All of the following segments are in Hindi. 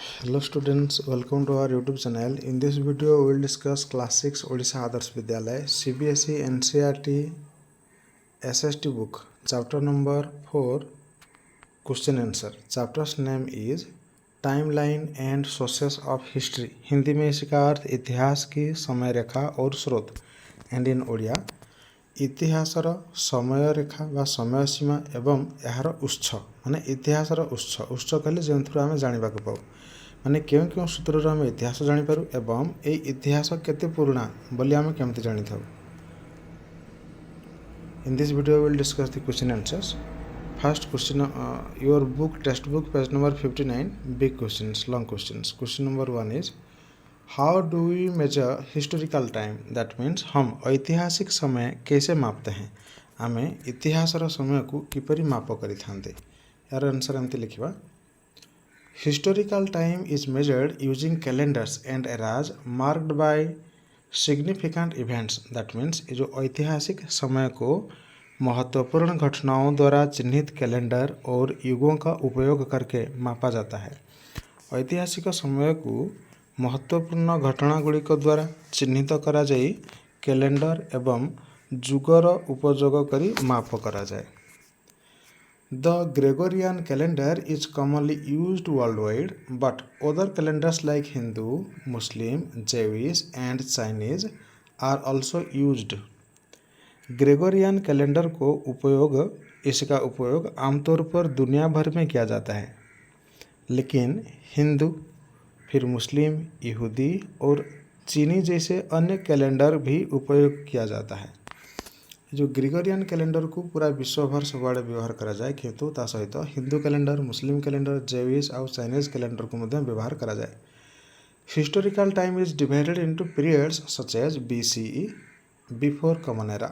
Hello students, welcome to our YouTube channel. In this video, we will discuss Class 6 Odisha Adarsh Vidyalaya CBSE NCERT SST book, chapter number 4, question answer. Chapter's name is Timeline and Sources of History. Hindi में इसका अर्थ इतिहास की समय रेखा और स्रोत, एंड इन ओडिया इतिहासर समय रेखा बा समय सीमा एवं यार उत्स माने इतिहासर उत्स कहले जो आम जानवा पाऊ माने क्यों क्यों सूत्र आम इतिहास जानीपारू एवं ये इतिहास केते पुराना बोली आम केमती जानी था. In this video we will discuss the question answers. First question, your book textbook page number 59, big questions, long questions. Question number 1 is how do we measure historical time? That means हम ऐतिहासिक समय कैसे मापते हैं. आमे इतिहासर समय को किपरि माप करि थांते. यार आंसर एमती लिखिबा. Historical time is measured using calendars and eras marked by significant events. That means ये जो ऐतिहासिक समय को महत्वपूर्ण घटनाओं द्वारा चिन्हित कैलेंडर और युगों का उपयोग करके मापा जाता है. ऐतिहासिक समय को महत्वपूर्ण घटना गुड़िक द्वारा चिन्हित करा जाई कैलेंडर एवं जुगर उपयोग करी माप करा जाए. The Gregorian calendar is commonly used worldwide, but other calendars like Hindu, Muslim, Jewish, and Chinese are also used. Gregorian calendar को इसका उपयोग आमतौर पर दुनिया भर में किया जाता है, लेकिन हिंदू, फिर मुस्लिम, यहूदी और चीनी जैसे अन्य कैलेंडर भी उपयोग किया जाता है. जो ग्रेगोरियन कैलेंडर को पूरा विश्व भर सबआड़े व्यवहार करा जाए, किंतु ता सहित Hindu calendar, Muslim calendar, Jewish और चाइनीज कैलेंडर को मध्य व्यवहार करा जाए. Historical time is divided into periods such as BCE before common era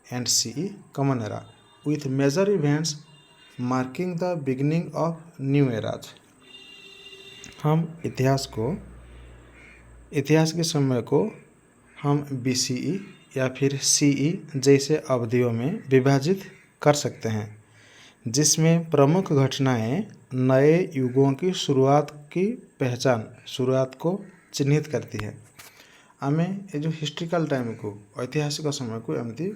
and CE common era with major events marking the beginning of new eras. हम इतिहास के समय को हम BCE या फिर CE जैसे अवधियों में विभाजित कर सकते हैं, जिसमें प्रमुख घटनाएं नए युगों की शुरुआत को चिन्हित करती है. आमे ये जो हिस्ट्रिकल टाइम को ऐतिहासिक समय को एमती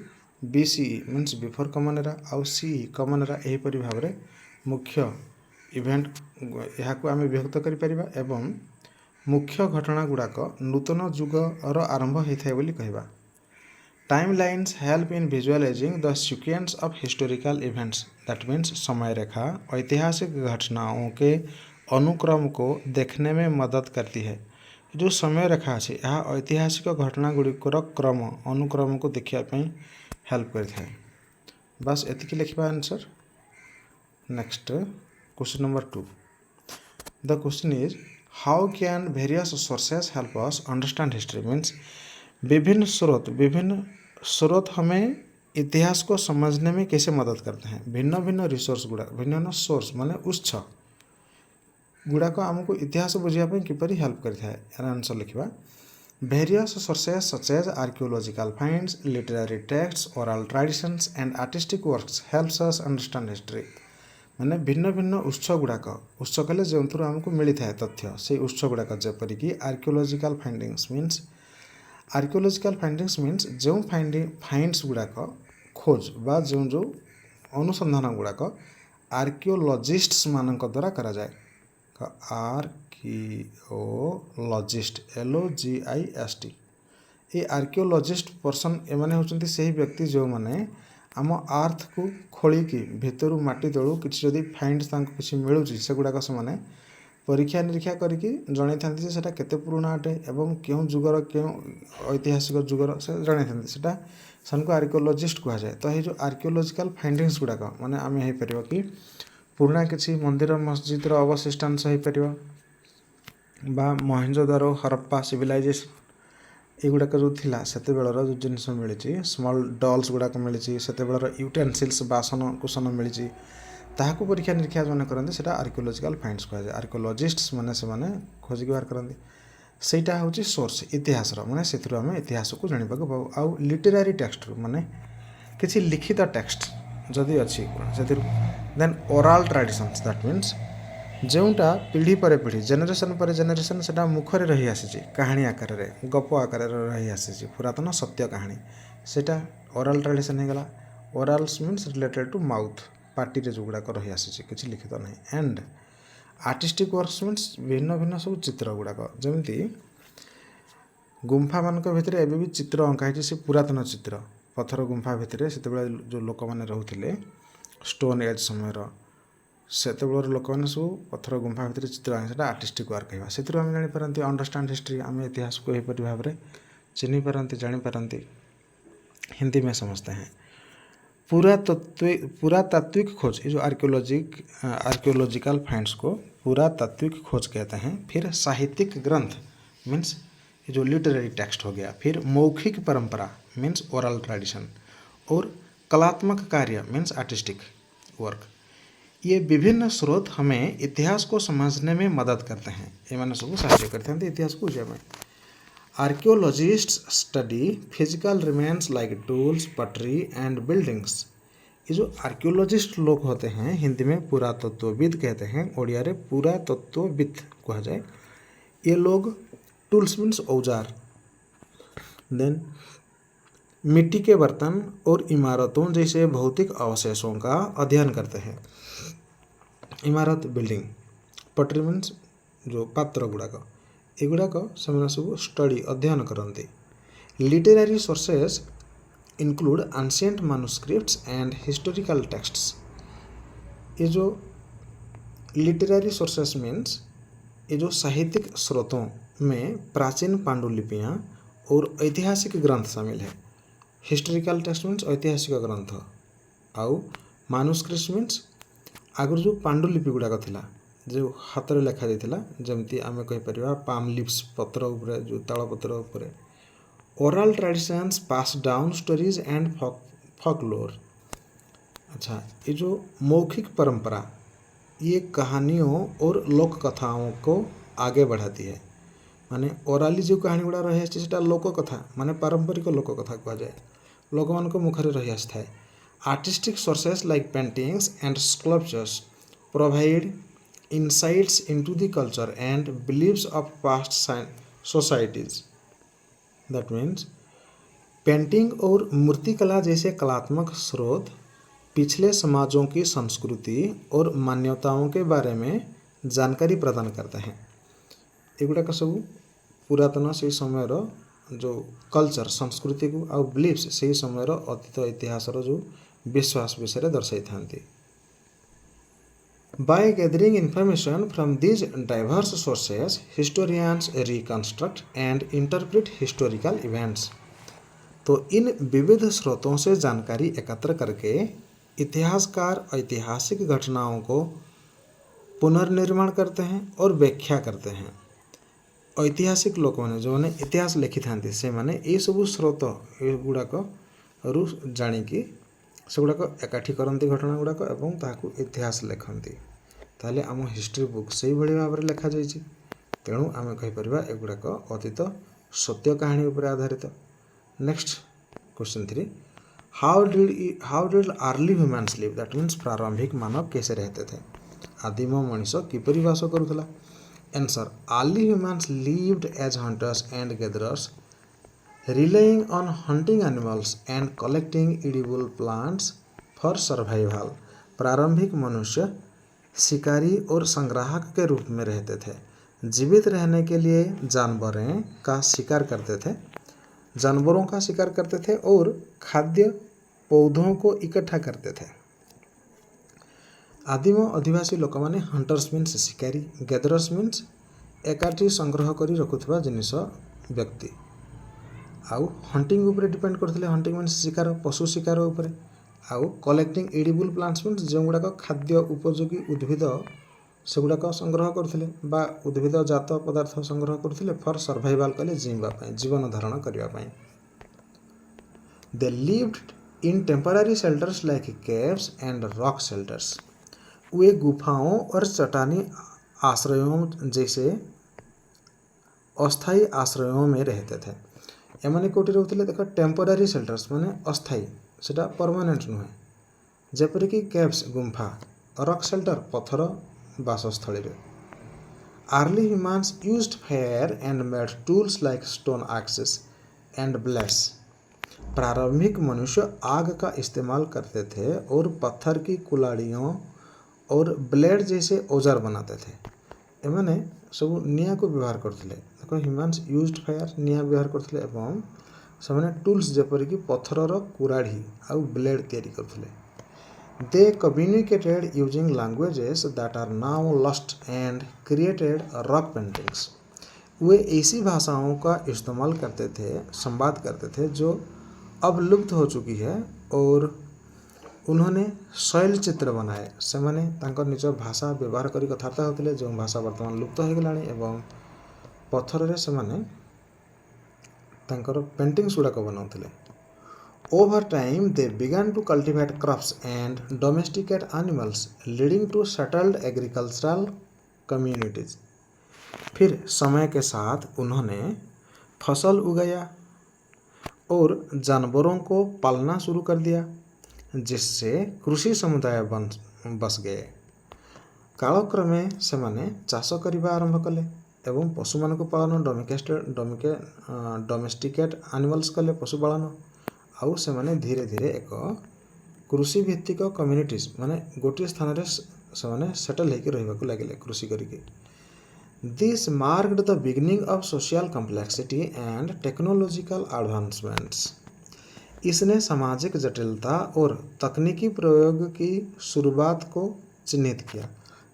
BCE means before common era आउ CE कॉमन एरा एहीपरि भाव में मुख्य इवेंट यहाँ आम विभक्त करिपरिबा एवं मुख्य घटना गुड़ाक नूतन जुगर आरंभ होता है बोली कहबा. Time lines help in visualising the sequence of historical events. That means समय रेखा ऐतिहासिक घटनाओं के अनुक्रम को देखने में मदद करती है. जो समय रेखा अच्छे यह ऐतिहासिक घटना गुड़िकर क्रम अनुक्रम को देखापी हेल्प करता है. बस एतिकी लिखा answer. Next question number 2. The question is how can various sources help us understand history. Means विभिन्न स्रोत हमें इतिहास को समझने में कैसे मदद करते हैं. भिन्न भिन्न रिसोर्स गुड़ा भिन्न सोर्स माने उत्स गुड़ाक आमको इतिहास बुझापी किपरि हेल्प करता है. आंसर लिखा. Various sources such as archaeological finds, literary texts, oral traditions and artistic works helps us understand history. माने भिन्न भिन्न उत्स गुड़ाक उत्स कहले जो आमको मिलता है तथ्य से उत्स गुड़ाक जेपरिक आर्कियोलॉजिकल फाइंडिंग्स मीन्स जो फाइंड्स गुड़ाक खोज बा जो अनुसंधान गुड़ाक आर्कियोलॉजिस्ट्स मानक द्वारा करा जाए. आर्कियोलॉजिस्ट LOGIST ये आर्कियोलॉजिस्ट पर्सन एमाने होचंती सही व्यक्ति जो माने आम आर्थ को खोलिकी भितर माटी तलू किसी जदि फाइंड्स किसी मिलूँ से गुड़ाक से परीक्षा निरीक्षा करके जन था सेटा केते पुराना अटे एवं क्यों जुगर क्यों ऐतिहासिक जुगर से जन था सेटा को आर्कियोलॉजिस्ट कहा जाए. तो ये जो आर्कियोलॉजिकल फाइंडिंग्स गुड़ाक माने आम हो पार कि पुराना किसी मंदिर मस्जिद्र अवशिष्टांश हो पार बा मोहेंजोदारो हरप्पा सिविलाइजेशन युड़ाक जो थिला सेते बेलर जो जिनस मिली स्मॉल डॉल्स गुड़ाक मिली सेते बेलर यूटेंसिल्स बासन कुसन मिली ताहाको परीक्षा निरीक्षा जो करते से आर्कियोलॉजिकल फाइंड्स कहा जाए. आर्कियोलॉजिस्ट्स माने से खोजिक बाहर करते सेटा हूँ सोर्स इतिहास माने से आम इतिहास को जाना पाऊ. आउ लिटरेरी टेक्स्ट माने किसी लिखित टेक्स्ट जदि अच्छी than oral traditions that means जोटा पीढ़ी पर पीढ़ी जेनेरेशन पर जेनेरेशन से मुखर रही आसी कहानी आकार में गप आकार रही आसी पुरातन सत्य कहानी सेटा ओराल ट्रेडिशन होगा। Orals means related to mouth पार्टी जो गुड़ाक रही आसी किसी लिखित ना एंड आर्टिस्टिक वर्क्स मीन्स भिन्न भिन्न सब चित्र गुड़ाक जमी गुंफा मान भितर एवं भी चित्र अंका से पुरातन चित्र पत्थर गुंफा भितर से जो लोक मैंने रोते स्टोन एज समय सेत लोक मैंने सब पत्थर गुंफा भितर चित्र आगे आर्टिस्टिक वर्क है से आम जापारती अंडरस्टांड हिस्ट्री आम इतिहास को यहपरी भाव में चिन्ह पारती जापारती। हिंदी में समझते हैं पुरातात्विक खोज ये जो आर्कियोलॉजिकल फाइंड्स को पुरातात्विक खोज कहते हैं। फिर साहित्यिक ग्रंथ मीन्स ये जो लिटरेरी टेक्स्ट हो गया। फिर मौखिक परंपरा मीन्स ओरल ट्रेडिशन और कलात्मक कार्य मीन्स आर्टिस्टिक वर्क। ये विभिन्न स्रोत हमें इतिहास को समझने में मदद करते हैं। ये मैंने सब साहाଯ୍य करते हैं इतिहास को बुझे में। Archaeologists study physical remains like tools पटरी एंड बिल्डिंग्स। ये जो आर्कियोलॉजिस्ट लोग होते हैं हिंदी में पुरातत्वविद कहते हैं, ओडिया रे पुरातत्वविद कहा जाए। ये लोग टूल्स मीन्स औजार, देन मिट्टी के बर्तन और इमारतों जैसे भौतिक अवशेषों का अध्ययन करते हैं। इमारत बिल्डिंग, पटरी मीन्स जो पात्र गुड़ाक एगुड़ाक से सब स्टडी अध्ययन करते। Literary sources include ancient manuscripts and historical texts. ये जो लिटरेरी सोर्सेस मीन्स ये जो साहित्यिक स्रोतों में प्राचीन पांडुलिपियाँ और ऐतिहासिक ग्रंथ शामिल है। हिस्टोरिकल टेक्स्ट मीन्स ऐतिहासिक ग्रंथ आउ मैन्युस्क्रिप्ट्स मीन्स आगुरी जो पांडुलिपि गुड़ाक थिला जो हाथ में लिखा जाता जमती आम कहीपर पाम लिप्स पत्र उपरे जो ताल पत्र उपरे। Oral traditions pass down stories and folklore. अच्छा, ये जो मौखिक परंपरा ये कहानियों और लोक कथाओं को आगे बढ़ाती है। माने ओराली जो कहानी गुड़ा रही आसा लोक कथा माने पारंपरिक लोक कथा कह जाए लोक मान मुखर रही आसी था। Artistic sources like paintings and sculptures provide insights into the culture and beliefs of past societies. That means painting और मूर्तिकला जैसे कलात्मक स्रोत पिछले समाजों की संस्कृति और मान्यताओं के बारे में जानकारी प्रदान करते हैं। एगुड़ाक सब पुरातन से समय जो कल्चर संस्कृति को आउ बिलीफ्स से समय अतीत इतिहास जो विश्वास विषय दर्शाई था। By gathering information from these diverse sources, historians reconstruct and interpret historical events. तो इन विविध स्रोतों से जानकारी एकत्र करके इतिहासकार ऐतिहासिक घटनाओं को पुनर्निर्माण करते हैं और व्याख्या करते हैं। ऐतिहासिक लोक मैंने जो मैंने इतिहास लिखि था से मैंने ये सब स्रोत गुड़ाक रु जाणिकी से गुड़ाक एकाठी करती घटना गुड़ाक एवं ताकू इतिहास लिखती। ताले आम हिस्ट्री बुक से भाव में लिखा जाइए। तेणु आम कहीपर एगुड़ाक अतीत सत्य कहानी उपर आधारित। Next question 3, how did early humans live. That means प्रारंभिक मानव कैसे रहते थे, आदिम मनीष किपरि वास करुला। Answer, early humans lived as hunters and gatherers relying on hunting animals and collecting edible plants for survival. प्रारंभिक मनुष्य शिकारी और संग्राहक के रूप में रहते थे। जीवित रहने के लिए जानवरों का शिकार करते थे और खाद्य पौधों को इकट्ठा करते थे। आदिम आदिवासी लोक माने हंटर्स मीन्स शिकारी, गैदरर्स मीन्स एकाठी संग्रह करी रखुवा जिनिस व्यक्ति, आउ हंटिंग उपरे डिपेंड करते। हंटिंग मीन्स शिकार, पशु शिकार उपरे। आउ कलेक्टिंग एडिबल प्लांट्स मीन्स जो गुड़ाक खाद्य उपयोगी उद्भिद से गुड़ाक संग्रह करते बा उद्भिद जात पदार्थ संग्रह करते फॉर सर्वाइवल कले जीवन धारण करने। They lived in temporary shelters like caves and rock shelters. वे गुफाओं और चट्टानी आश्रयों जैसे अस्थायी आश्रयों में रहते थे। एमाने कोटी रोते देख टेम्पररी शेल्टर्स माने अस्थायी सेटा परमानेंट नुहे, जेपरिक केव्स गुंफा, रॉक शेल्टर पत्थर बासस्थली रे। Early humans used fire and made tools like stone axes and blades. प्रारंभिक मनुष्य आग का इस्तेमाल करते थे और पत्थर की कुल्हाड़ियों और ब्लेड जैसे औजार बनाते थे। एमाने सब निया को व्यवहार करथिले। देखो ह्यूमन्स यूज्ड फायर निया व्यवहार करथिले एवं ସେମାନେ ଟୁଲ୍ସ ଯେପରିକି ପଥରର କୁରାଢ଼ୀ ଆଉ ବ୍ଲେଡ୍ ତିଆରି କରୁଥିଲେ। They communicated using languages that are now lost and created rock paintings. वे ऐसी भाषाओं का इस्तेमाल करते थे, संवाद करते थे जो अब लुप्त हो चुकी है और उन्होंने शैल चित्र बनाए। ସେମାନେ ତାଙ୍କ ନିଜ ଭାଷା ବ୍ୟବହାର କରି କଥାବାର୍ତ୍ତା ହେଉଥିଲେ ଯେଉଁ ଭାଷା ବର୍ତ୍ତମାନ ଲୁପ୍ତ ହୋଇଗଲାଣି ଏବଂ ପଥରରେ ସେମାନେ ତାଙ୍କର ପେଣ୍ଟିଂସ୍ ଗୁଡ଼ାକ ବନାଉଥିଲେ। Over time they began to cultivate crops and domesticate animals leading to settled agricultural communities. फिर समय के साथ उन्होंने फसल उगाया और जानवरों को पालना शुरू कर दिया जिससे कृषि समुदाय बस गए। कालक्रमे सेमाने चाष करिबा आरंभ कले एवं पशु मानक पालन डोमेस्टिकेट एनिमल्स कले पशुपालन आउ सेमाने धीरे धीरे एक कृषि भित्तिक कम्युनिटीज माने गोटे स्थान रे सेमाने सेटल होकर रहिबाकू लागिले कृषि करिके। This marked the beginning of social complexity and technological advancements. इसने सामाजिक जटिलता और तकनीकी प्रयोग की शुरुआत को चिन्हित किया।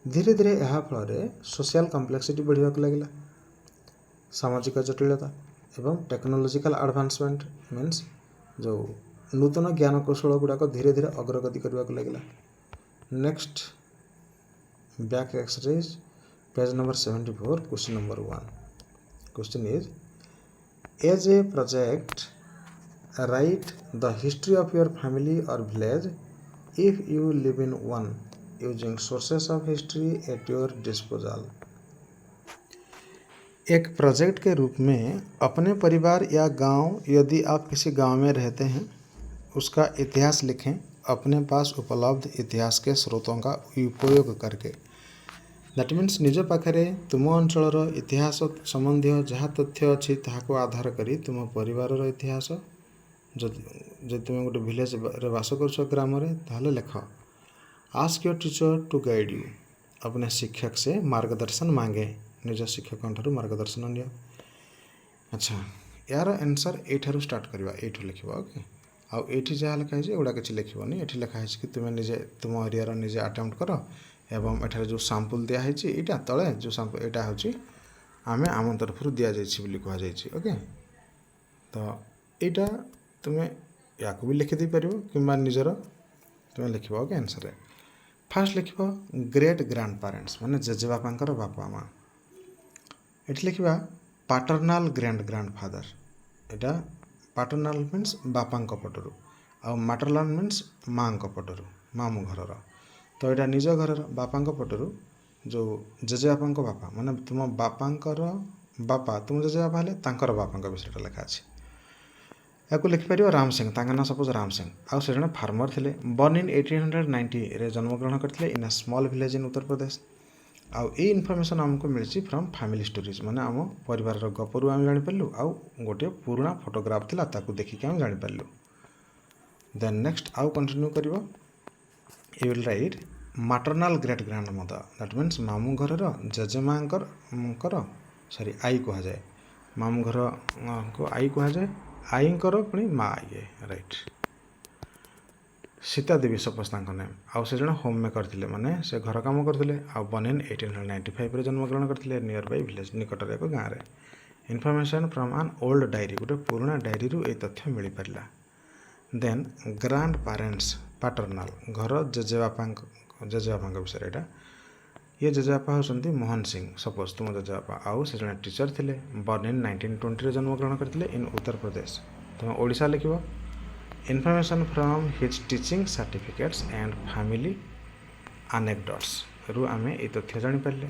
धीरे धीरे यह फल सोशल कॉम्प्लेक्सिटी बढ़िया लगे, सामाजिक जटिलता एवं टेक्नोलॉजिकल एडवांसमेंट मीन्स जो नूतन ज्ञान कौशल गुड़ाक धीरे धीरे अग्रगति करने को लगे। Next back exercise page number 74 question number 1। Question is as a project write the history of your family और village if you live in one using sources of history at your disposal. एक प्रोजेक्ट के रूप में अपने परिवार या गांव, यदि आप किसी गांव में रहते हैं, उसका इतिहास लिखें अपने पास उपलब्ध इतिहास के स्रोतों का उपयोग करके। दैट मीन्स निज पाखे तुम अंचल इतिहास संबंधी जहाँ तथ्य अच्छी ताको आधार करी तुम परिवार इतिहास जो तुम गोटे विलेज रे बास कर ग्राम ताहले लेख। Ask your teacher to guide you. अपने शिक्षक से मार्गदर्शन मांगे, निज शिक्षकों ठारू मार्गदर्शन नियो। अच्छा यार आंसर एठारू स्टार्ट करवा, एठू लिखिबा। ओके आउ एठी जहाँ लिखाई एगुड़ा किसी लिखबनी। एठी लिखाई कि तुम निजे तुम एरिया निजे अटेम्प्ट कर एवं एठारे जो सैंपल दिया यहाँ तले जो सैंपल यहाँ हूँ आम आम तरफ दि जाइए कहुई। ओके तो यहाँ तुम या भी लिखिदे पार कि निजर तुम लिख। ओके आंसर फास्ट लिख ग्रेट ग्रांड पेरेंट्स माने जेजेबापांकर बापा माँ। ये लिखा पैटर्नल ग्रैंड ग्रांडफादर। यहाँ पैटर्नल मीन्स बापा पटर आ मैटरनल मीन्स माँ पटर मामू घर। तो यहाँ निज घर बापा पटर जो जेजेबापा बापा माने तुम बापांकर बापा तुम जेजेबापा हेले तांकर बापा विषय लिखा अच्छे। या लिखिपर राम सिंह, ना सपोज राम सिंह आउ से जन फार्मर थे। बर्न इन 1890 रे जन्मग्रहण करते इन a small village in Uttar Pradesh. आउ ये इनफॉरमेशन आमको मिली फ्रॉम फैमिली स्टोरीज माने आम परिवार गपरू आम जापारू आउ गोटे पुराना फोटोग्राफ थिला ताकू देखिक आम जापारू। देन नेक्स्ट आउ कंटिन्यू कर you will write maternal great grand mother. That means मामू घर जेजेमांकर सॉरी आई कह जाए, मामू घर को आई कह जाए, आईकर पुणी माँ ये राइट। सीता देवी सपोज तांको नेम आउ से जन होम मेकर थे माने से घर काम करते। आउ बर्न इन 1895 जन्मग्रहण करते नियर बाय विलेज निकटर एक गाँव में। Information from an old diary गोटे पुराना डायरी रू ये तथ्य मिल पारा। देन ग्रांड पेरेंट्स पैटर्नल घर जेजेबापा विषय यहाँ ये जेजेबापा होती मोहन सिंह सपोज तुम जेजेबापा आउ से जन टीचर थे। बर्न इन 1920 जन्मग्रहण करते इन उत्तर प्रदेश। तुम ओडिशा लिख। Information from his teaching certificates and family anecdotes रु आम ये तथ्य जापारे।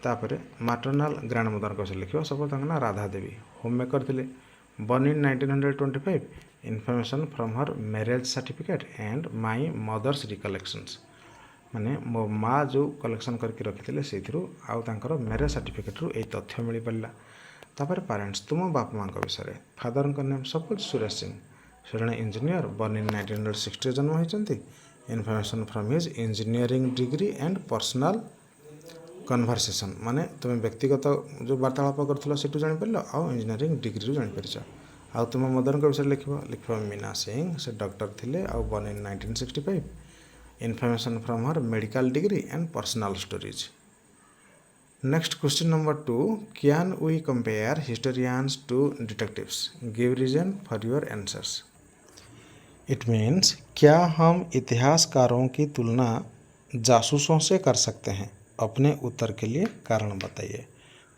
तापर मैटरनल ग्रांड मदर को लिख सपोज ना राधा देवी होम मेकर थे। Born in 1925 information from her marriage certificate and my mother's recollections माने मो माँ जो कलेक्शन करके रखिथिले सेथिरु आउ तांकर मैरेज सर्टिफिकेट रु ए तथ्य मिली पड़ला। तापर पेरेंट्स तुम बाप माँ विषय father name suppose Suresh Singh से जड़े इंजीनियर बर्न इन 1960 जन्म होती। Information from his engineering degree and personal conversation माने तुम व्यक्तिगत जो वार्तालाप कर से जापर आउ इंजीनियरिंग डिग्री जापर आउ तुम मदर विषय लिख मीना सिंह से डॉक्टर थिले आउ burn in 1965। Information from her medical degree and personal stories. Next question number 2. Can we compare historians to detectives? Give reason for your answers. It means क्या हम इतिहासकारों की तुलना जासूसों से कर सकते हैं? अपने उत्तर के लिए कारण बताइए।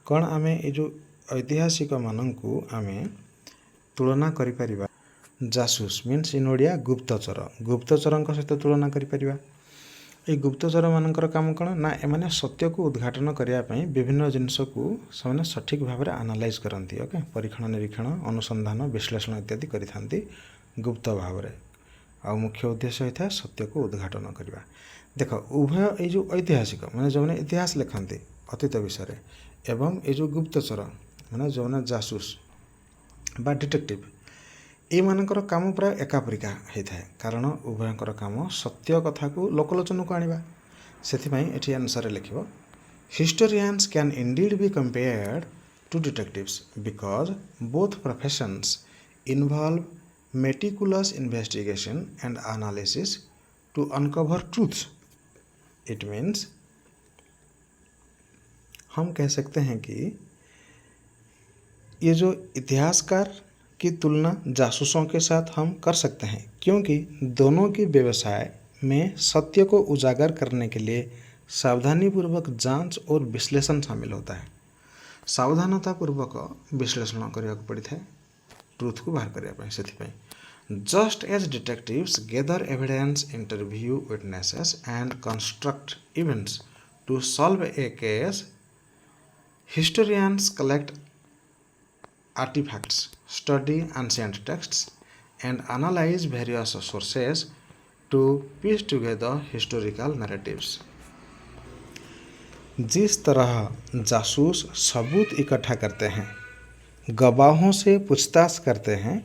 कौन आमे ये जो ऐतिहासिक मानू आमे तुलना करिपरिबा जासूस मीन्स इन ओडिया गुप्तचर गुप्तचर सहित तुलना करिपरिबा। ये गुप्तचर मानकर काम कौन ना एमाने सत्य को उद्घाटन करने विभिन्न जिनस को से सठिक भाव में आनालाइज करती। ओके परीक्षण निरीक्षण अनुसंधान विश्लेषण इत्यादि करि गुप्त भाव में आ मुख्य उद्देश्य होता है सत्य को उद्घाटन करने। देख उभय ये जो ऐतिहासिक माने जो इतिहास लिखते अतीत विषय एवं ये जो गुप्तचर माने जो जासूस बा डिटेक्टिव ये मानकर काम प्राय एकापरिका होता है कारण उभयंकर काम सत्य कथा को लोकलोचन को आनिबा। सेथिपाई एठी आंसर लिखिबो historians can indeed be compared to detectives because both professions involve meticulous investigation and analysis to uncover truths. It means हम कह सकते हैं कि ये जो इतिहासकार की तुलना जासूसों के साथ हम कर सकते हैं क्योंकि दोनों के व्यवसाय में सत्य को उजागर करने के लिए सावधानीपूर्वक जांच और विश्लेषण शामिल होता है। सावधानतापूर्वक विश्लेषण करने पड़ता है ट्रूथ को बाहर करने से। Just as detectives gather evidence interview witnesses and construct events to solve a case historians collect artifacts, study ancient texts, and analyze various sources to piece together historical narratives. जिस तरह जासूस सबूत इकट्ठा करते हैं, गवाहों से पूछताछ करते हैं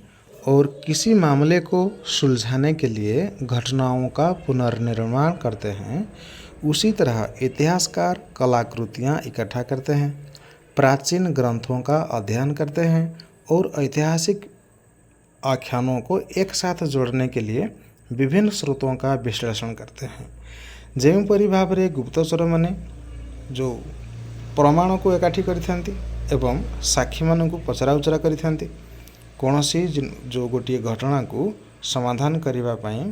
और किसी मामले को सुलझाने के लिए घटनाओं का पुनर्निर्माण करते हैं, उसी तरह इतिहासकार कलाकृतियाँ इकट्ठा करते हैं, प्राचीन ग्रंथों का अध्ययन करते हैं और ऐतिहासिक आख्यानों को एक साथ जोड़ने के लिए विभिन्न स्रोतों का विश्लेषण करते हैं। जेपरी भाव में गुप्तचर माने जो प्रमाण को एकाठी करिथांती एवं साक्षी मानू पचरा उचरा करिथांती कौनसी जो गोटे घटना को समाधान करने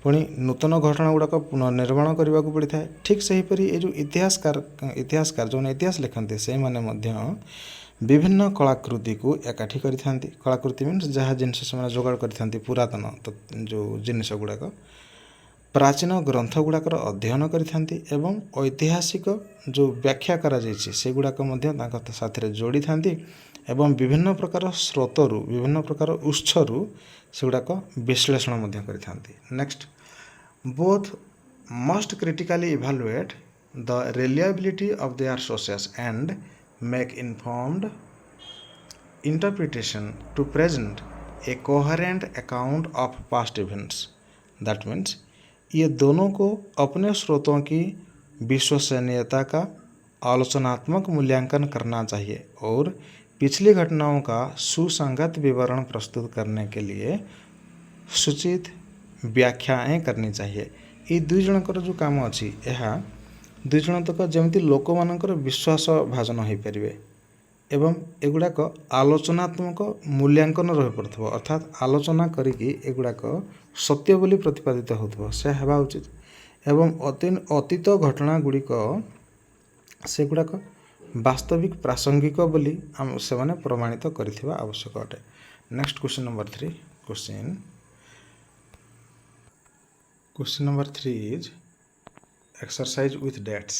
पुणी नूतन घटना गुड़ाक पुनर्निर्माण करने को पड़ता है। ठीक सेहीपरि ये जो इतिहासकार जो इतिहास लिखते से माने विभिन्न कलाकृति को एकाठी करिथांती। कलाकृति मीन्स जहाँ जिनस से जोगाड़ करिथांती पुरातन तो जो जिनस गुड़ाक प्राचीन ग्रंथ गुड़ाकर अध्ययन करिथांती एवं ऐतिहासिक जो व्याख्या करा जायछि से गुड़ाक साथ जोड़ी थांती एवं विभिन्न प्रकार स्रोतरु विभिन्न प्रकार उत्सरु सेगुड़ाक विश्लेषण करिथांती। Next both must critically evaluate the reliability of their sources and make informed interpretation to present a coherent account of past events. That means ये दोनों को अपने स्रोतों की विश्वसनीयता का आलोचनात्मक मूल्यांकन करना चाहिए और पिछली घटनाओं का सुसंगत विवरण प्रस्तुत करने के लिए सूचित व्याख्याएं करनी चाहिए। ये दुई जनकर जो काम अच्छी यह दुई जन तक जमी लोक मानकर विश्वास भाजन हो पारे एवं एगुड़ाक आलोचनात्मक मूल्यांकन रही पड़ो अर्थात आलोचना करिकी एगुड़ाक सत्य बोली प्रतिपादित हो से हेबा उचित एवं अतीत घटना गुड़िक सेगुड़ाक वास्तविक प्रासंगिक बोली से माने प्रमाणित करिथिबा आवश्यक अटे। Next question number 3 question number 3 is exercise with dates.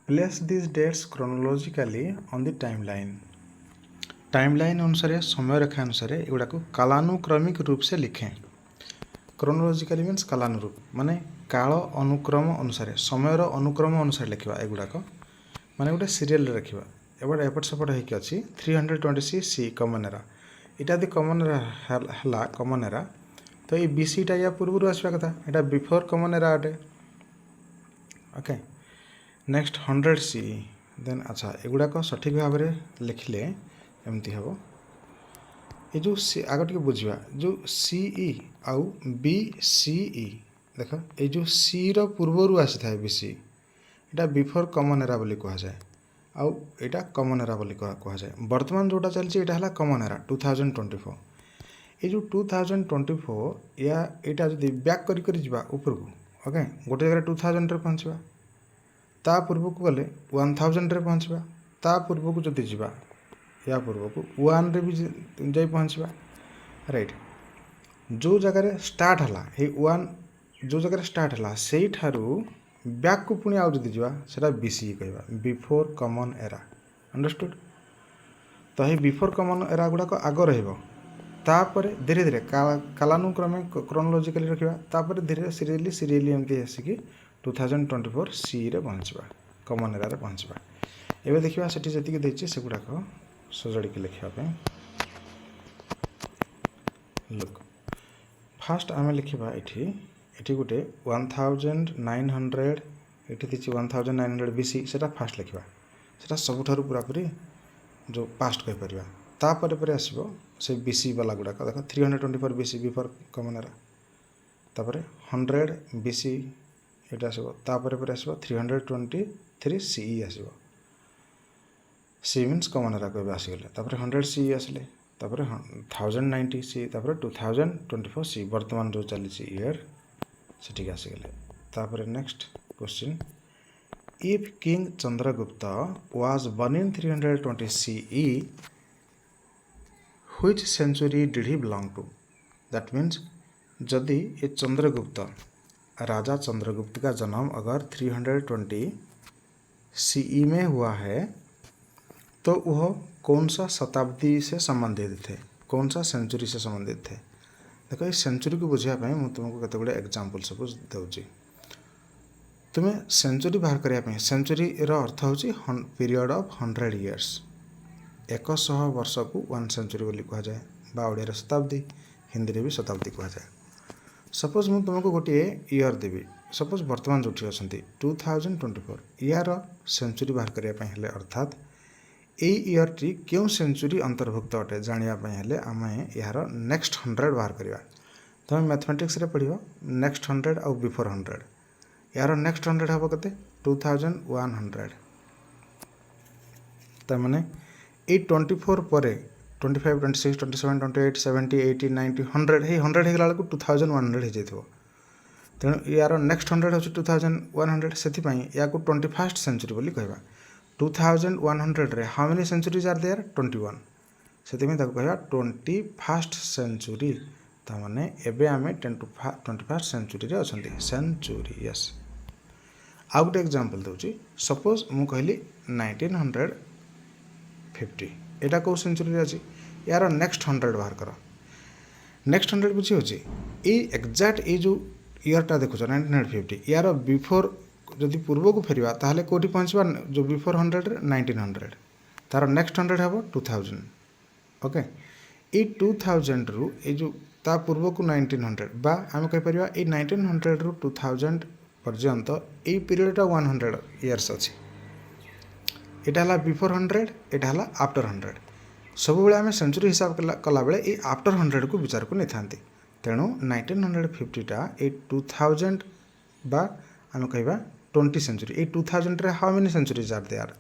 Place these dates chronologically on the timeline. Timeline अनुसार समय रेखा अनुसार एगुड़ा को कालानुक्रमिक रूप से लिखें। क्रोनोलॉजिकली मीन्स कालानुरूप माने काल अनुक्रम अनुसार समयर अनुक्रम अनुसार लिखा एगुड़ाक माने गोटे सीरियल रखा एपट एपट सेपट होगी अच्छी 326 कमन एरा यहाँ यदि कमन एरा है कमन एरा तो ये बीसीटा या पूर्व आसवा कथा यहाँ बिफोर कमन एरा अटे ओके नेक्स्ट 100 सी देन अच्छा एगुड़ाक सठिक भाव में लिखिले एमती हम ये जो आग टे बुझा जो सीई आउ बी सीई देख ये जो सी रो पूर्वर आसी था बीसी यहाँ बिफोर कमन एरा बोली कह जाए आउ यहाँ कमन एरा बोली कह जाए वर्तमान जोटा चलती है कमन एरा 2024 ये जो 2024 या यहाँ जब बैक कर जा ऊपर को ओके गोटे जगह 2000 पहुँचवा ता पूर्व को गले 1000 पहुँचवा ता पूर्व को जदि जा या पूर्व को 1 रे भी जा पहुँचवा राइट जो जगह स्टार्ट है 1 जो जगह स्टार्ट है से ठारू बैक को पुणी आउ जदि जा बीसी कहवा बिफोर कमन एरा अंडरस्टूड तो ये बिफोर कमन एरा गुड़ाक आग रहीपर धीरे धीरे कालानुक्रमे क्रोनोलॉजिकली रखा तापर धीरे सीरियली एमती आसिकी 2024 सी रे पहुँचवा कमन एरा पहुँचवा एवं देखा से देती से गुड़ाक सजाड़ी लिखापी लुक फास्ट आम लिखा ये गोटे 1900 ये 1900 बीसी से फास्ट लिखा से सबुठार पूरापूरी जो पास्ट कहीपर तापर आसो से बीसी वाला गुड़ाक देख 324 बीसी बिफोर कमन एरा तापर 100 बीसी ये आसो तापर आसो 323 सीई आसो सी मीन्स कमन एरा कह आसीगले तापर 100 सी आसले तापर 1090 सी तापर 2024 सी वर्तमान जो चली ईयर से आसीगले तापर next question if king Chandragupta was born in 320 CE which century did he belong to that means यदि ये चंद्रगुप्त राजा चंद्रगुप्त का जन्म अगर 320 CE में हुआ है तो वह कौन सा शताब्दी से संबंधित थे कौन सा सेंचुरी से संबंधित थे देखो ये सेंचुरी को बुझापी मुझे तुमको केते गुड़े एग्जांपल सपोज दूसरी तुम्हें सेंचुरी बाहर करने सेंचुरी अर्थ हूँ पीरियड ऑफ 100 इयर्स 100 वर्ष को 1 सेंचुरी बोली कह जाए बा ओडिया शताब्दी हिंदी में भी शताब्दी कह जाए सपोज मुझे तुमको गोटे इयर देवी सपोज वर्तमान जो अच्छा 2024 यार सेंचुरी बाहर करने अर्थात यही इयर टी क्यों सेंचुरी अंतर्भुक्त अटे जानापी आम यार नेक्स्ट 100 बाहर करवा तुम मैथमेटिक्स रे पढ़ो नेक्स्ट 100 आउ बिफोर 100 यार नेक्स्ट 100 हम के 2100 तमें ये 24 पर 25 26 27 28 70 80 90 100 ये 100 होगा बेलू 2100 हो जाए तेणु यार नेक्स्ट 100 हूँ 2100 से या 21st सेंचुरी बोली कहवा 2100 रे how many centuries are there 21 से कहवा 21st सेंचुरी ताने एबे आमे 21st सेंचुरी रे अछंती सेंचुरी यस आउ गोटे एग्जांपल दूची सपोज मु कहली 1950 एटा को सेंचुरी रे अछि यार नेक्स्ट 100 बाहर कर नेक्स्ट 100 बुझी होची ए एग्जैक्ट ए जो ईयरटा देखुछ 1950 यार बिफोर जदि पूर्व को फेरवा ताहले कोठी पहुँचवा जो बिफोर 100 रे 1900 तार नेक्स्ट 100 हम 2000 ओके ये 2000 रु ये जो ता पूर्व को 1900 बा आम कहीपर ये 1900 रु 2000 पर्यंत ये पीरियडटा 100 इयर्स अच्छी यहाँ है बिफोर 100 यहाँ है आफ्टर 100 सब आम सेंचुरी हिसाब कला बेले ये आफ्टर 100 को विचार को नहीं था तेणु 1950टा ये 2000 बा आम कहवा 20 सेंचुरी ये 2000 रे how many centuries are there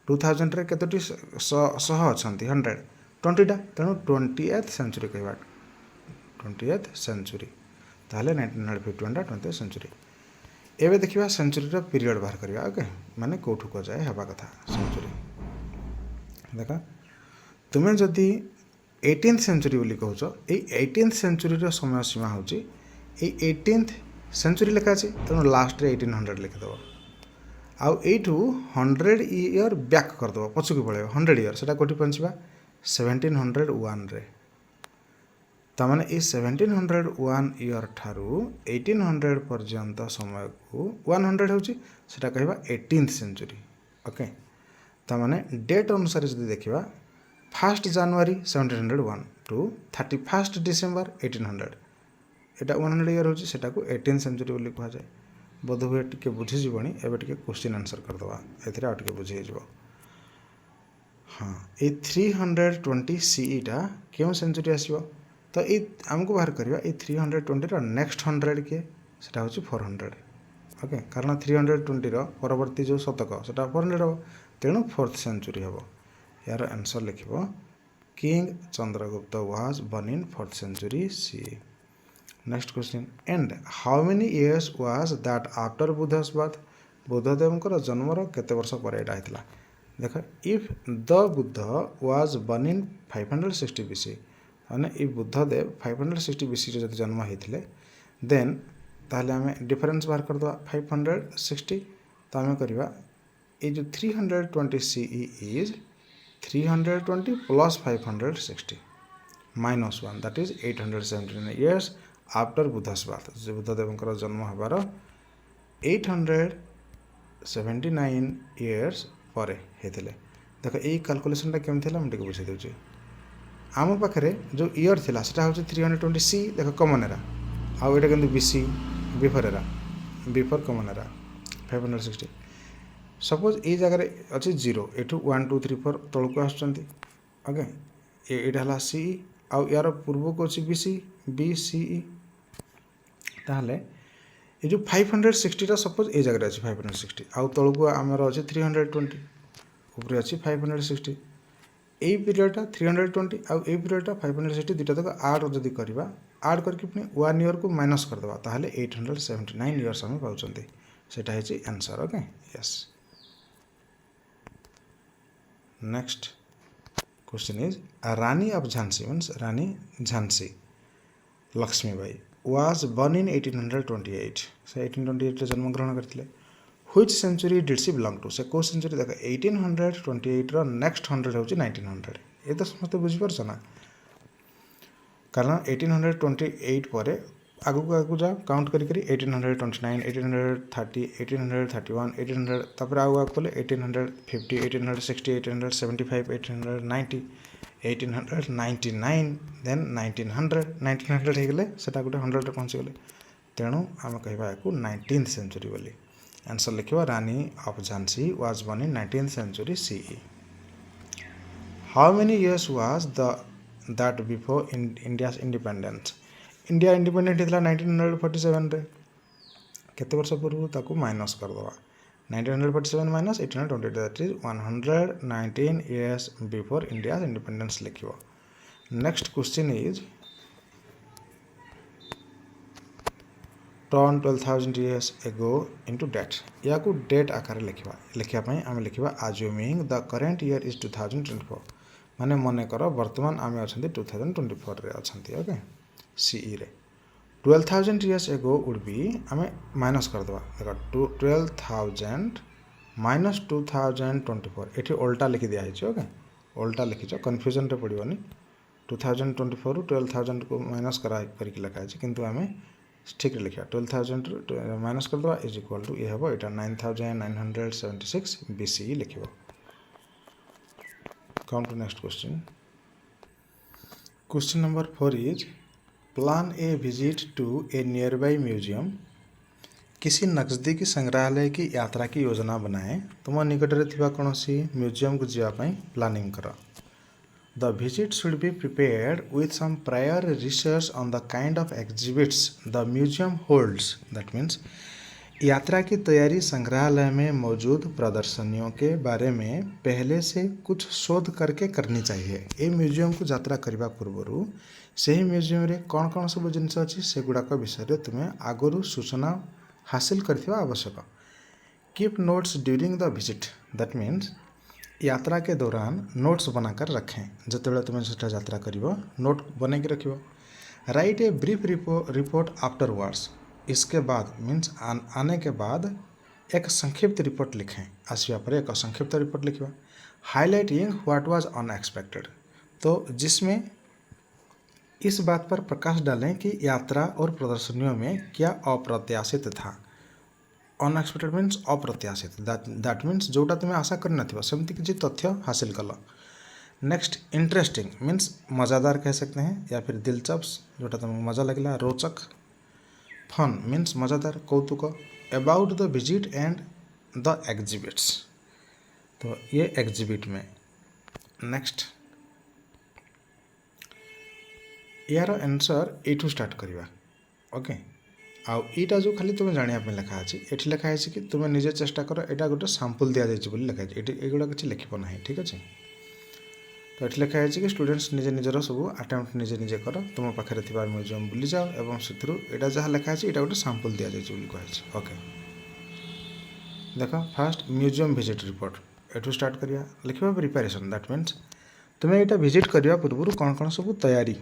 2000 रे केतोटी सह अछंती 100 20टा तेणु 20th सेंचुरी कहवा 20th सेंचुरी ताहले 1951 20th सेंचुरी एवं देखा सेंचुरी पीरियड बाहर करवा ओके माने कौटू को जाए हवा कथा सेंचुरी देखा तुम्हें जदि 18th सेंचुरी बोली कहूच ये 18th सेंचुरी समय सीमा हूँ 18th सेंचुरी लिखा अच्छे तेणु लास्ट रे 1800 लिखिदेव आउ यू 100 इयर बैक करदेव पछक पड़े 100 इयर से कौटी पहुँचवा 1701 रे तामाने ये 1701 इयर ठारू 1800 पर्यंत समय को 100 होची सेटा कहबा 18th सेंचुरी। ओके तामाने डेट अनुसार जदि देखिबा 1 जनवरी 1701 टू 31 डिसेंबर 1800 एटा 100 इयर होची सेटा को 18th सेंचुरी बोली कहा जाए। बोध हुए टिके बुझी जीवनी एबे टिके क्वेश्चन आंसर कर दवा एथिरे आ टिके बुझी जीवो। हाँ ए 320 सीई टा केउ सेंचुरी आसीबो तो ये आमको बाहर करवा ये 320 नेक्स्ट 100 के सेटा होची 400। ओके कारण 320 परवर्ती जो शतक सेटा 400 हम तेणु 4th सेंचुरी हम यार आंसर लिखिबो king Chandragupta was born in 4th century CE। Next question and how many years was that after Buddha's birth Buddhadev जन्मर केते वर्ष पर एटा हेतला देख if the Buddha was born in 560 BC माने ये बुद्धदेव 560 BC जब जन्म होते देन ताहले आम डिफरेन्स बाहर करदे 560 तो आम करवा ये जो 320 CE is 320 plus 560 -1 that is 879 years after Buddha's birth Buddhadev जन्म हबार 879 इयर्स पर होते देख ये कैलकुलेशन केमती है मुझे बुझे दूसरी आम पाखे जो इयर थिला सेटा हूँ 320 सी देख कमन एरा आउ एटा कि BC बिफोर एरा बिफोर कमन एरा 560 सपोज ये जगह अच्छे 0 एठू 1 2 3 4 तौक आसुँच ओके यहाँ CE आउ यार पूर्व को अच्छी BC BCE ताहले ये जो 560 टा सपोज ये जगह अच्छी 560 आउ तौक आमर अच्छे 320 ऊपर अच्छी 560 यही पीरियडटा 320 आउ ये पीरियडटा 560 दुटा तक आड जदि करवा आड करके पुणी 1 ईयर को माइनस करदे ताहले 879 इयर्स आम पाँच सेटा है answer. Okay yes next question is Rani of Jhansi means Rani Jhansi Lakshmibai was born in 1828 से 1828 जन्म ग्रहण करते which century did she belong to से को सेंचुरी देख 1828 रो नेक्स्ट 100 होची 1900 ये तो समस्त बुझीपारछ ना कारण 1828 पर आगू जा काउंट करी 1829 1830 1831 1800 तापर आगू कले 1850 1860 1875 1890 1899 देन 1900 हो गले सेटा गोटे 100 रे पहुँची गले तेणु आम कहवा 19th सेंचुरी बोली आंसर लिखा Rani of Jhansi was born in 19th century CE। How many years was that before India's independence India independent होता 1947 रे केते वर्ष पूर्व ताकू माइनस करदवा 1947 minus 1828 that is 119 years before India's independence लिखिबो। Next question is turn 12,000 years ago into date या को डेट आकार लिखा आम लिखा assuming the current year is 2024 माने मन कर वर्तमान आम अच्छा 2024 रे अच्छा ओके CE रे 12,000 years ago would be आम माइनस करदे देख 12,000 माइनस 2024 ये उल्टा लिखि दिखाई ओके उल्टा लिखिच कन्फ्यूजन रे पड़ोनी 2024 रू 12,000 को माइनस करके लिखाई किंतु आम ठीक लिखा 12,000 माइनस करदे इज इक्वल टू ये हम यहाँ 9,976 BCE लिख come to next question. Question number 4 is plan a visit to a nearby museum किसी नजदीकी संग्रहालय की यात्रा की योजना बनाए तुम निकट में कौन सी म्यूजियम को जावाई प्लानिंग कर। The visit should be prepared with some prior research on the kind of exhibits the museum holds. That means यात्रा की तैयारी संग्रहालय में मौजूद प्रदर्शनियों के बारे में पहले से कुछ शोध करके करनी चाहिए। ये म्यूजियम को यात्रा करने पूर्व से ही म्यूजियम रे कौन कौन सब जिनस अच्छी से गुड़ाक विषय तुम्हें आगु सूचना हासिल करथिबा आवश्यक। Keep notes during the visit that means यात्रा के दौरान नोट्स बनाकर रखें जिते तुम्हें सेटा यात्रा कर नोट बन के रख। Right a brief report afterwards इसके बाद मीन्स आने के बाद एक संक्षिप्त रिपोर्ट लिखें आसवा पर एक संक्षिप्त रिपोर्ट लिखा। हाईलाइटिंग व्हाट वाज अनएक्सपेक्टेड तो जिसमें इस बात पर प्रकाश डालें कि यात्रा और प्रदर्शनियों में क्या अप्रत्याशित था। अनएक्सपेक्टेड मीन्स अप्रत्याशित, दैट मीन्स जोटा तुम्हें आशा कर नथिबो सेमती किसी तथ्य हासिल कल। नेक्स्ट इंटरेस्टिंग मीन्स मज़ादार कह सकते हैं या फिर दिलचस्प जोटा तुमको मज़ा लगला, रोचक। फन मीन्स मज़ादार, कौतुक। About the visit and the exhibits, तो ये एग्जिबिट में। नेक्स्ट यार आंसर एठू स्टार्ट करवा। ओके, आउ ईटा जो खाली तुम्हें जाना लिखा अच्छे ये लिखा है कि तुम्हें निजे चेष्टा कर, यहाँ गोटे साम्पल दि जाइए लिखा है, एगुड़ा किसी लिखब ना। ठीक अच्छे, तो ये लिखा है कि स्टूडेंट्स निजे निजर सब अटेम्प्ट निजे निजे कर, तुम पाखे म्यूजियम बुली जाओ और से जहाँ लिखा है यहाँ गोटे साम्पल दि जाइए कहुई। ओके देख, फास्ट म्यूजियम विजिट रिपोर्ट एठू स्टार्ट करिया लिखा प्रिपेरेसन, दैट मीन्स तुम्हें यहाँ विजिट करने पूर्व कौन कौन सब तैयारी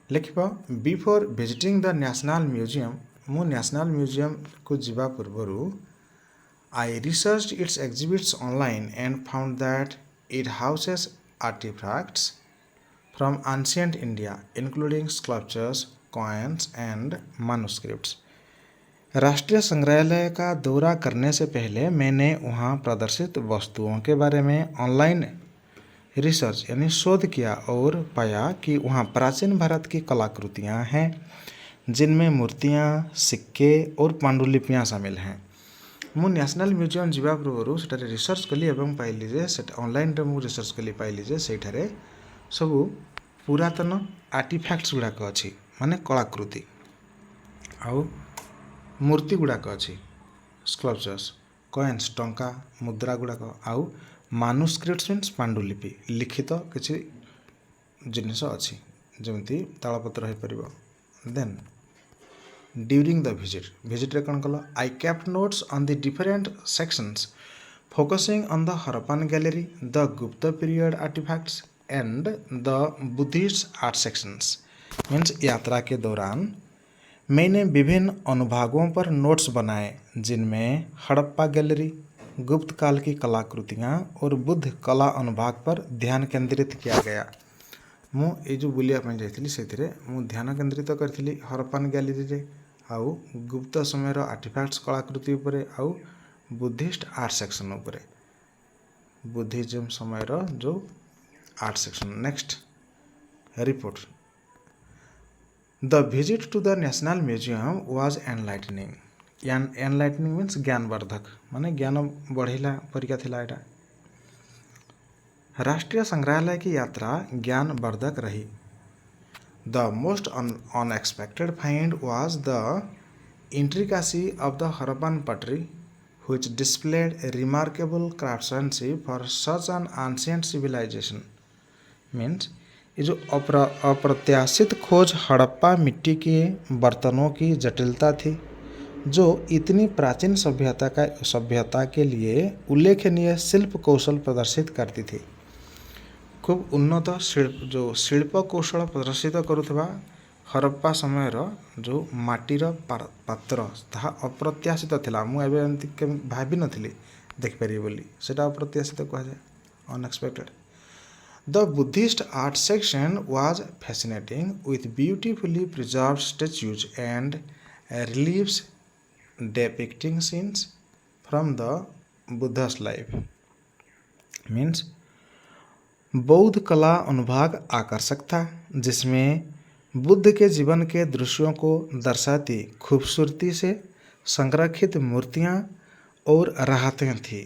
लिखा। Before visiting the national museum, मु नेशनल म्यूजियम को जीवा पूर्व I research its exhibits online and found that it houses artifacts from ancient India including sculptures, coins and manuscripts. राष्ट्रीय संग्रहालय का दौरा करने से पहले मैंने वहाँ प्रदर्शित वस्तुओं के बारे में ऑनलाइन रिसर्च यानी शोध किया और पाया कि वहाँ प्राचीन भारत की कलाकृतियाँ हैं जिनमें मूर्तियाँ, सिक्के और पांडुलिपियाँ शामिल हैं। मु नेशनल म्यूजियम जीवा पूर्व से रिसर्च कली और पाइली जे ऑनलाइन मु रिसर्च कली पाइली जे सेठारे सबू पुरातन आर्टिफैक्ट्स गुड़ाक अच्छी माने कलाकृति आउ मूर्ति गुड़ाक अच्छी, स्कल्पचर्स, कॉइन्स टंका मुद्रा गुड़ाक, आउ मैन्युस्क्रिप्ट्स मीन्स पांडुलिपि लिखित किसी जिनिस अच्छी जमी तालपत्र हो पार। देन ड्यूरिंग द विजिट रे कौन कल, I kept notes on the different sections focusing on the Harappan gallery, the Gupta period artifacts and the Buddhist art sections. Means यात्रा के दौरान मैंने विभिन्न अनुभागों पर नोट्स बनाए जिनमें हड़प्पा गैलरी, गुप्त काल की कलाकृतियाँ और बुद्ध कला अनुभाग पर ध्यान केंद्रित किया गया। मु ये जो बुलिया जाइली से ध्यान केंद्रित करी हरप्पन गैलरी रे आउ गुप्त समय आर्टिफैक्ट्स कलाकृति उपरे आउ बुद्धिस्ट आर्ट सेक्शन उपरे, बुद्धिज्म समय जो art section. Next report, the visit to the national museum was enlightening. Enlightening means ज्ञानवर्धक माने ज्ञान बढ़ेला परिका थिला। एटा राष्ट्रीय संग्रहालय की यात्रा ज्ञानवर्धक रही। The most unexpected find was the intricacy of the Harappan pottery which displayed remarkable craftsmanship for such an ancient civilization। Means ये जो अप्रत्याशित खोज हड़प्पा मिट्टी के बर्तनों की जटिलता थी जो इतनी प्राचीन सभ्यता के लिए उल्लेखनीय शिल्प कौशल प्रदर्शित करती थी। खूब उन्नत शिल्प कौशल प्रदर्शित करुवा हरप्पा समय जो माटीर पात्र ताहा अप्रत्याशित थिला। मुझे एमती भाभी नथिली देखिपारि बोली, सेटा अप्रत्याशित कह जाए, unexpected. The Buddhist art section was fascinating with beautifully preserved statues and reliefs depicting scenes from the Buddha's life। Means बौद्ध कला अनुभाग आकर्षक था जिसमें बुद्ध के जीवन के दृश्यों को दर्शाती खूबसूरती से संरक्षित मूर्तियाँ और राहतें थी।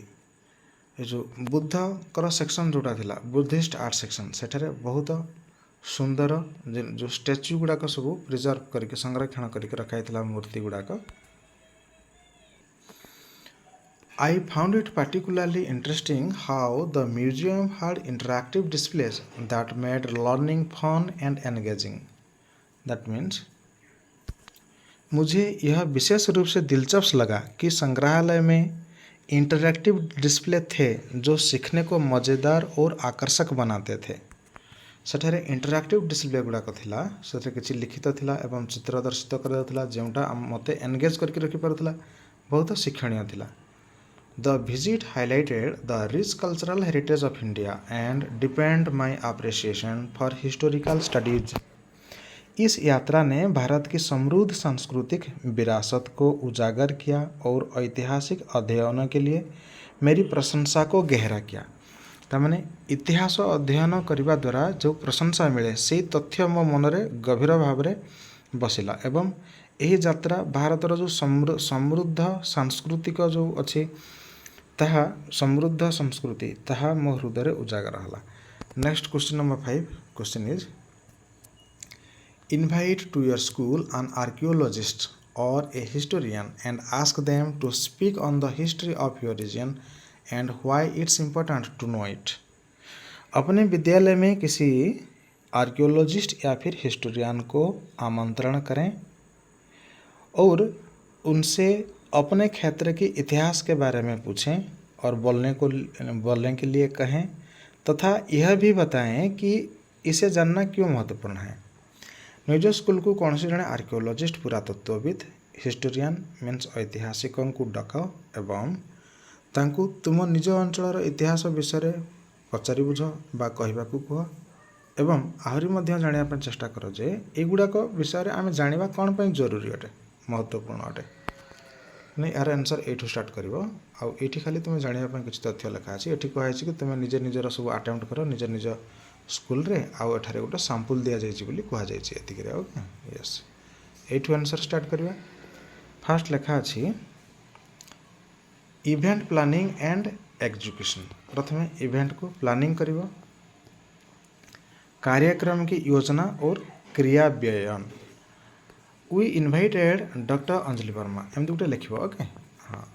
ये जो बुद्ध कर सेक्शन जोटा थिला बुद्धिस्ट आर्ट सेक्शन सेठारे बहुत सुंदर जो स्टैच्यू गुड़ाक सब प्रिजर्व करके संरक्षण करके रखाई मूर्ति गुड़ाक। I found it particularly interesting how the museum had interactive displays that made learning fun and engaging। That means मुझे यह विशेष रूप से दिलचस्प लगा कि संग्रहालय में इंटरैक्टिव डिस्प्ले थे जो सीखने को मज़ेदार और आकर्षक बनाते थे। सेठारे इंटरैक्टिव डिस्प्ले गुड़ाक थिला, सेठारे किछि लिखित थिला एवं चित्र दर्शित करा जोटा मते एंगेज करके रखि पारुथला, बहुत शिक्षणीय थिला। The visit highlighted the rich cultural heritage of India and depend my appreciation for historical studies. इस यात्रा ने भारत की समृद्ध सांस्कृतिक विरासत को उजागर किया और ऐतिहासिक अध्ययनों के लिए मेरी प्रशंसा को गहरा किया। तामाने इतिहास अध्ययन करने द्वारा जो प्रशंसा मिले से तथ्य मो मनरे गभीर भाव में बसिला एवं यही यात्रा भारतर जो समृद्ध सांस्कृतिक जो अच्छी ताहा समृद्ध संस्कृति ताहा मो हृदय उजागर हला। Next question number 5 question is invite to your school an archaeologist or a historian and ask them to speak on the history of your region and why it's important to know it। अपने विद्यालय में किसी आर्कियोलॉजिस्ट या फिर हिस्टोरियन को आमंत्रण करें और उनसे अपने क्षेत्र के इतिहास के बारे में पूछें और बोलने के लिए कहें तथा यह भी बताएं कि इसे जानना क्यों महत्वपूर्ण है। निज स्कूल को कौन से जड़े आर्कियोलॉजिस्ट पुरातत्वविद हिस्टोरियन मीन्स ऐतिहासिक को डक एवं तांकु तुम निज अंचल इतिहास विषय पचारि बुझ बा कहवाकू कह एवं आहरी मध्य जानिया चेष्टा कर जे एगुड़ाक विषय आम जाना कौन पर जरूरी अटे महत्वपूर्ण अटे नहीं यार आंसर ये स्टार्ट कर ये खाली तुम जानापी किसी तथ्य लिखा अच्छी ये कहुई कि तुम निजे निजर सब अटेम्प्ट कर निज निज स्कूल रे आउ एठारे गोटे सैंपल दि जाइए कहुई ओके यस एठू आंसर स्टार्ट करवा। फास्ट लिखा अच्छी इवेंट प्लानिंग एंड एग्जीक्यूशन। प्रथम इवेंट को प्लानिंग करिवो कार्यक्रम की योजना और क्रियान्वयन। We invited doctor Anjali Verma एमती गोटे लिख ओके हाँ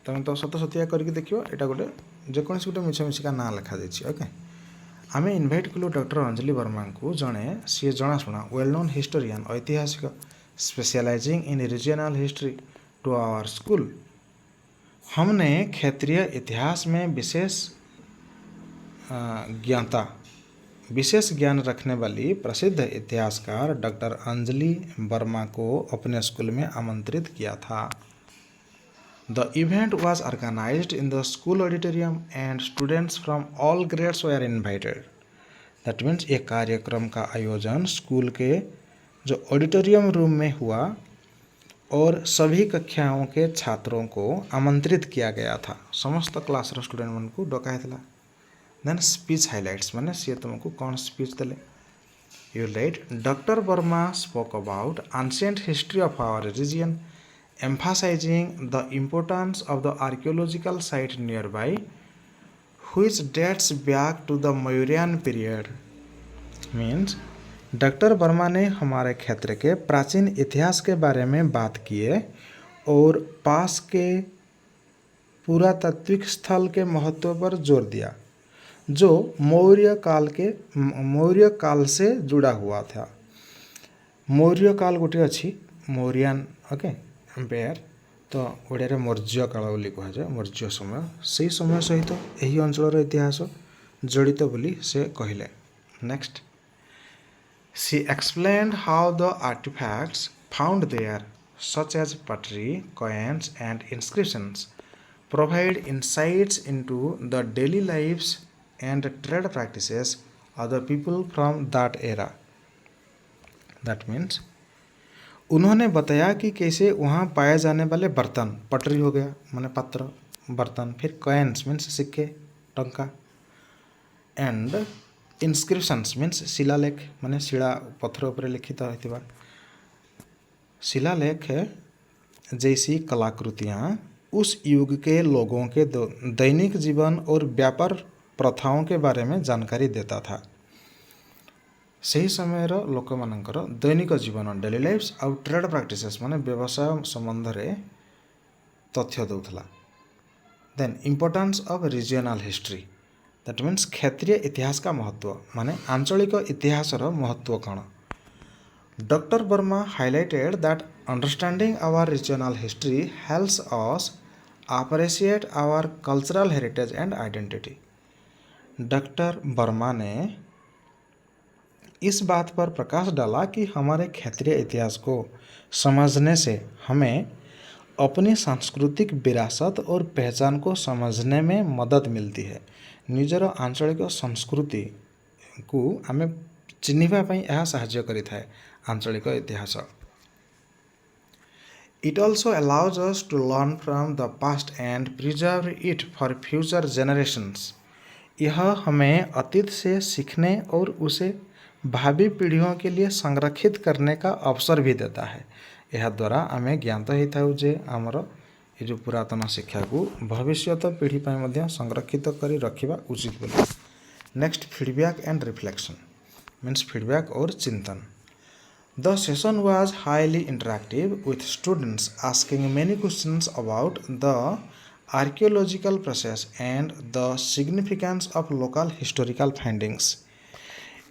तुम तो सत सतिया करके देख यहाँ गोटे जेकोसी गोटे मिछ मिछिका ना लिखा जाइए ओके आम इनभाइट कलु डॉक्टर अंजलि वर्मा को जड़े सी जनाशुना वेल नोन हिस्टोरियन ऐतिहासिक specializing in regional history to our school. हमने क्षेत्रीय इतिहास में विशेष ज्ञान रखने वाली प्रसिद्ध इतिहासकार डॉक्टर अंजलि वर्मा को अपने स्कूल में आमंत्रित किया था। The event was organized in the school auditorium and students from all grades were invited. That means ये कार्यक्रम का आयोजन स्कूल के जो ऑडिटोरियम रूम में हुआ और सभी कक्षाओं के छात्रों को आमंत्रित किया गया था। समस्त क्लास रो स्टूडेंट मन को डकाई था। देन स्पीच हाइलाइट्स माने सी तुमको कौन स्पीच देले you write doctor Verma spoke about ancient history of our region emphasizing the importance of the archaeological site nearby which dates back to the Mauryan period। Means doctor Verma ने हमारे क्षेत्र के प्राचीन इतिहास के बारे में बात किए और पास के पुरातात्विक स्थल के महत्व पर जोर दिया जो मौर्य काल से जुड़ा हुआ था। मौर्य काल गोटे अच्छी मौर्यन ओके एम्पायर तो ओडिया मौर्य काल बोली कहुए मौर्य समय से समय सहित यही अंचल इतिहास जड़ित बोली से कहले। Next she explained how the artifacts found there such as pottery coins and inscriptions provide insights into the daily lives and trade practices of the people from that era. That means उन्होंने बताया कि कैसे वहाँ पाए जाने वाले बर्तन पटरी हो गया माने पात्र बर्तन फिर कॉइन्स मीन्स सिक्के टंका एंड इंस्क्रिप्शंस मीन्स शिलालेख माने शिला पत्थर पर लिखित होता शिलालेख जैसी कलाकृतियाँ उस युग के लोगों के दैनिक जीवन और व्यापार प्रथाओं के बारे में जानकारी देता था। सही समय लोक मानकर दैनिक जीवन डेली लाइफ्स आउ ट्रेड प्रैक्टिसेस माने व्यवसाय संबंध में तथ्य दूला। Then importance of regional history that means क्षेत्रीय इतिहास का महत्व माने आंचलिक इतिहास महत्व कौन। Doctor Verma highlighted that understanding our regional history helps us appreciate our cultural heritage and identity. Doctor Verma ने इस बात पर प्रकाश डाला कि हमारे क्षेत्रीय इतिहास को समझने से हमें अपनी सांस्कृतिक विरासत और पहचान को समझने में मदद मिलती है। निजर आंचलिक संस्कृति को आमे चिन्हिबा पई यह साहाय्य करिथाए आंचलिक इतिहास। It also allows us to learn from the past and preserve it for future generations. यह हमें अतीत से सीखने और उसे भावी पीढ़ियों के लिए संरक्षित करने का अवसर भी देता है। यह द्वारा आमे ज्ञात होता है जे आमर ये जो पुरातन शिक्षा को भविष्यत पीढ़ी पर मध्य संरक्षित करी रखिबा उचित बोली। Next feedback and reflection means feedback और चिंतन। The session was highly interactive with students asking many questions about the archaeological process and the significance of local historical findings.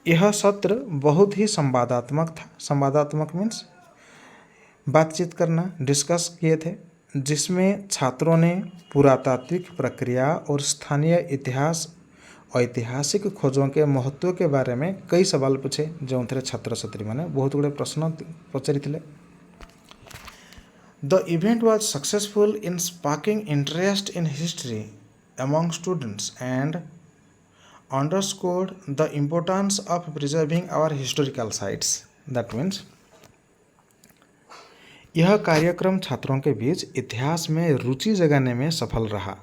यह सत्र बहुत ही संवादात्मक था। संवादात्मक मीन्स बातचीत करना, डिस्कस किए थे, जिसमें छात्रों ने पुरातात्विक प्रक्रिया और स्थानीय इतिहास ऐतिहासिक खोजों के महत्व के बारे में कई सवाल पूछे जो छात्र छात्री मैंने बहुत गुड़े प्रश्न पचारि। The event was successful in sparking interest in history among students and underscored the importance of preserving our historical sites. That means यह कार्यक्रम छात्रों के बीच इतिहास में रुचि जगाने में सफल रहा।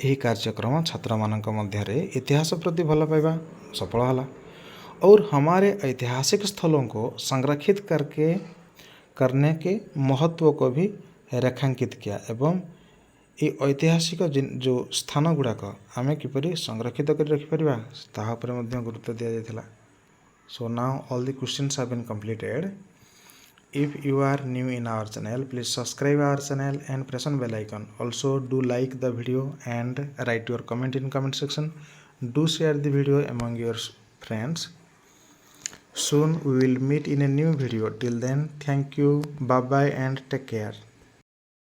यही कार्यक्रम छात्र मानक मध्य इतिहास प्रति भल पाइबा सफल होला और हमारे ऐतिहासिक स्थलों को संरक्षित करने के महत्व को भी रेखांकित किया एवं ये ऐतिहासिक जो स्थान गुड़ाक आमे किपरि संरक्षित कर रखिपारिबा ताहा पर मध्य गुरुत्व दिया जायतिला। So now all the questions have been completed. If you are new in our channel, please subscribe our channel and press on bell icon. Also do like the video and write your comment in comment section. Do share the video among your friends. Soon we will meet in a new video. Till then, thank you, bye bye and take care.